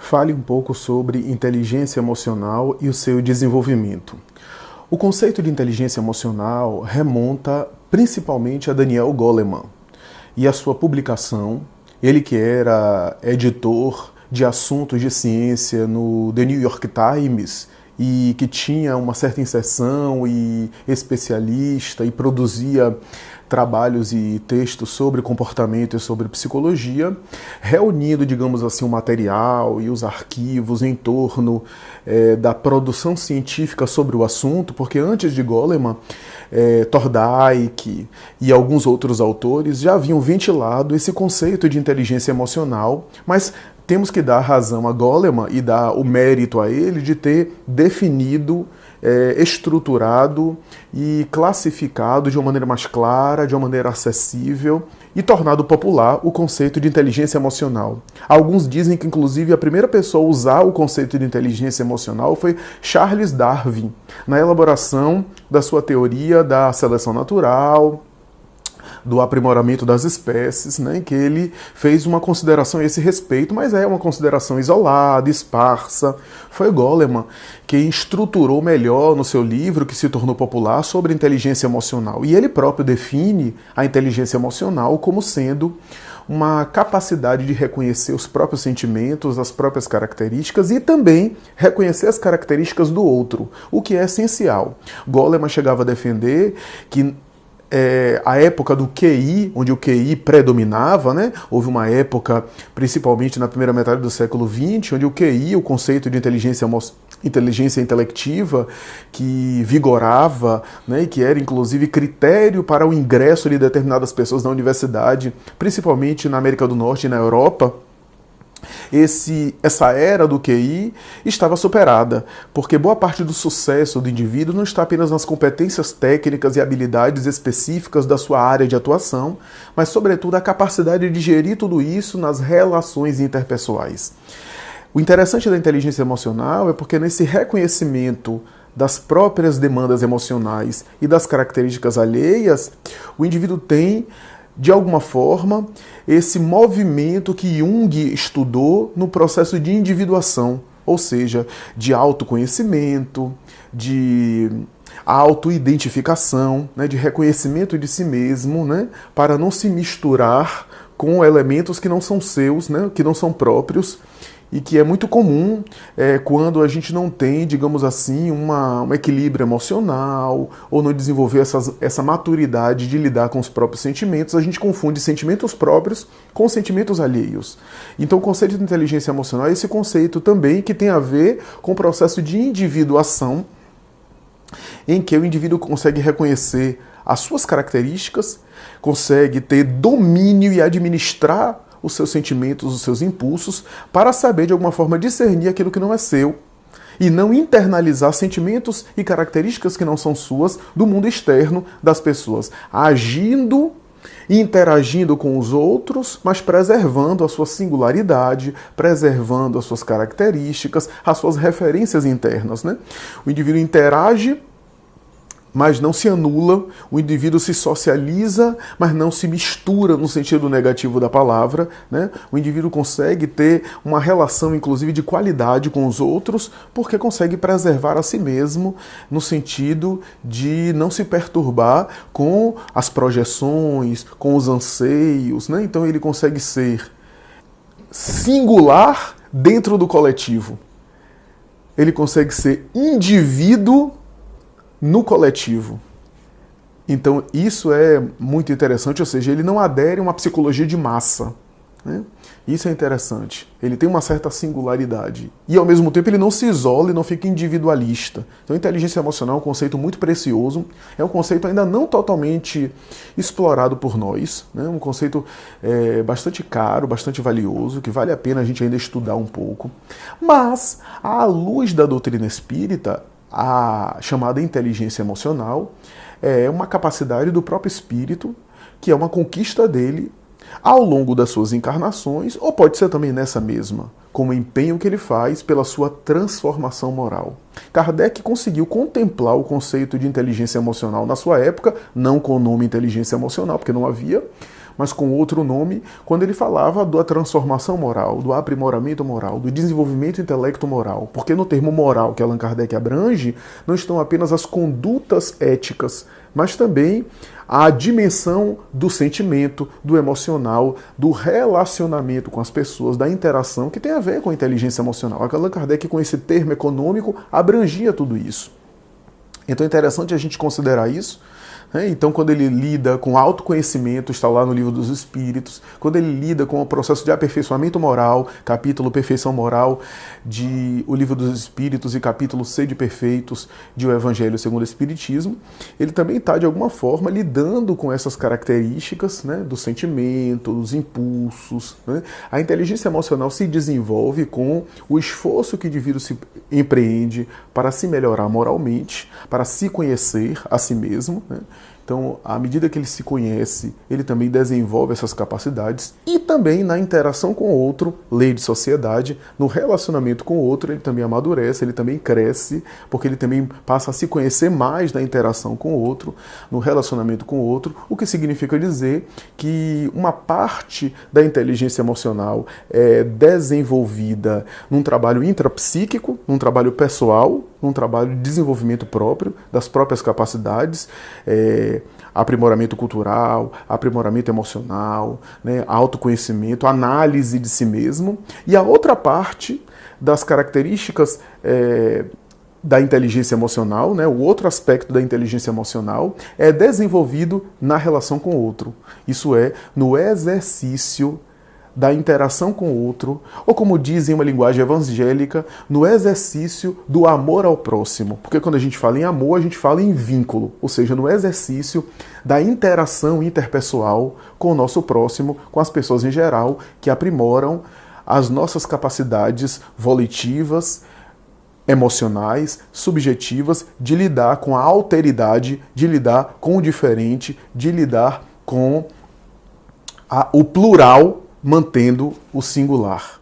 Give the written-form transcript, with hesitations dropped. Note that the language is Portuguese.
Fale um pouco sobre inteligência emocional e o seu desenvolvimento. O conceito de inteligência emocional remonta principalmente a Daniel Goleman e a sua publicação, ele que era editor de assuntos de ciência no The New York Times e que tinha uma certa inserção e especialista e produzia trabalhos e textos sobre comportamento e sobre psicologia, reunindo, digamos assim, o material e os arquivos em torno da produção científica sobre o assunto, porque antes de Goleman, Thorndike e alguns outros autores já haviam ventilado esse conceito de inteligência emocional, mas temos que dar razão a Goleman e dar o mérito a ele de ter definido, estruturado e classificado de uma maneira mais clara, de uma maneira acessível e tornado popular o conceito de inteligência emocional. Alguns dizem que, inclusive, a primeira pessoa a usar o conceito de inteligência emocional foi Charles Darwin, na elaboração da sua teoria da seleção natural, do aprimoramento das espécies, né, em que ele fez uma consideração a esse respeito, mas é uma consideração isolada, esparsa. Foi Goleman que estruturou melhor no seu livro, que se tornou popular, sobre inteligência emocional. E ele próprio define a inteligência emocional como sendo uma capacidade de reconhecer os próprios sentimentos, as próprias características e também reconhecer as características do outro, o que é essencial. Goleman chegava a defender que a época do QI, onde o QI predominava, né? Houve uma época, principalmente na primeira metade do século XX, onde o QI, o conceito de inteligência intelectiva, que vigorava, né? E que era inclusive critério para o ingresso de determinadas pessoas na universidade, principalmente na América do Norte e na Europa. Essa era do QI estava superada, porque boa parte do sucesso do indivíduo não está apenas nas competências técnicas e habilidades específicas da sua área de atuação, mas sobretudo a capacidade de gerir tudo isso nas relações interpessoais. O interessante da inteligência emocional é porque nesse reconhecimento das próprias demandas emocionais e das características alheias, o indivíduo tem, de alguma forma, esse movimento que Jung estudou no processo de individuação, ou seja, de autoconhecimento, de autoidentificação, né, de reconhecimento de si mesmo, né, para não se misturar com elementos que não são seus, né, que não são próprios, e que é muito comum quando a gente não tem, digamos assim, um equilíbrio emocional ou não desenvolver essa maturidade de lidar com os próprios sentimentos, a gente confunde sentimentos próprios com sentimentos alheios. Então o conceito de inteligência emocional é esse conceito também que tem a ver com o processo de individuação, em que o indivíduo consegue reconhecer as suas características, consegue ter domínio e administrar os seus sentimentos, os seus impulsos, para saber de alguma forma discernir aquilo que não é seu e não internalizar sentimentos e características que não são suas do mundo externo das pessoas, agindo e interagindo com os outros, mas preservando a sua singularidade, preservando as suas características, as suas referências internas, né? O indivíduo interage, mas não se anula, o indivíduo se socializa, mas não se mistura no sentido negativo da palavra, né? O indivíduo consegue ter uma relação, inclusive, de qualidade com os outros, porque consegue preservar a si mesmo, no sentido de não se perturbar com as projeções, com os anseios, né? Então ele consegue ser singular dentro do coletivo. Ele consegue ser indivíduo no coletivo. Então isso é muito interessante, ou seja, ele não adere a uma psicologia de massa, né? Isso é interessante. Ele tem uma certa singularidade. E ao mesmo tempo ele não se isola e não fica individualista. Então a inteligência emocional é um conceito muito precioso, é um conceito ainda não totalmente explorado por nós, né? Um conceito bastante caro, bastante valioso, que vale a pena a gente ainda estudar um pouco. Mas, à luz da doutrina espírita, a chamada inteligência emocional é uma capacidade do próprio espírito, que é uma conquista dele ao longo das suas encarnações, ou pode ser também nessa mesma, como empenho que ele faz pela sua transformação moral. Kardec conseguiu contemplar o conceito de inteligência emocional na sua época, não com o nome inteligência emocional, porque não havia, mas com outro nome, quando ele falava da transformação moral, do aprimoramento moral, do desenvolvimento intelecto-moral. Porque no termo moral que Allan Kardec abrange, não estão apenas as condutas éticas, mas também a dimensão do sentimento, do emocional, do relacionamento com as pessoas, da interação, que tem a ver com a inteligência emocional. Allan Kardec, com esse termo econômico, abrangia tudo isso. Então é interessante a gente considerar isso. Então, quando ele lida com autoconhecimento, está lá no Livro dos Espíritos, quando ele lida com o processo de aperfeiçoamento moral, capítulo Perfeição Moral de O Livro dos Espíritos e capítulo Sede Perfeitos de O Evangelho segundo o Espiritismo, ele também está, de alguma forma, lidando com essas características, né, do sentimento, dos impulsos. Né? A inteligência emocional se desenvolve com o esforço que o indivíduo se empreende para se melhorar moralmente, para se conhecer a si mesmo, né? Então, à medida que ele se conhece, ele também desenvolve essas capacidades e também na interação com o outro, lei de sociedade, no relacionamento com o outro, ele também amadurece, ele também cresce, porque ele também passa a se conhecer mais na interação com o outro, no relacionamento com o outro, o que significa dizer que uma parte da inteligência emocional é desenvolvida num trabalho intrapsíquico, num trabalho pessoal, num trabalho de desenvolvimento próprio, das próprias capacidades, aprimoramento cultural, aprimoramento emocional, né, autoconhecimento, análise de si mesmo. E a outra parte das características da inteligência emocional, né, o outro aspecto da inteligência emocional, é desenvolvido na relação com o outro. Isso é, no exercício da interação com o outro, ou como dizem uma linguagem evangélica, no exercício do amor ao próximo. Porque quando a gente fala em amor, a gente fala em vínculo, ou seja, no exercício da interação interpessoal com o nosso próximo, com as pessoas em geral, que aprimoram as nossas capacidades volitivas, emocionais, subjetivas, de lidar com a alteridade, de lidar com o diferente, de lidar com o plural, mantendo o singular.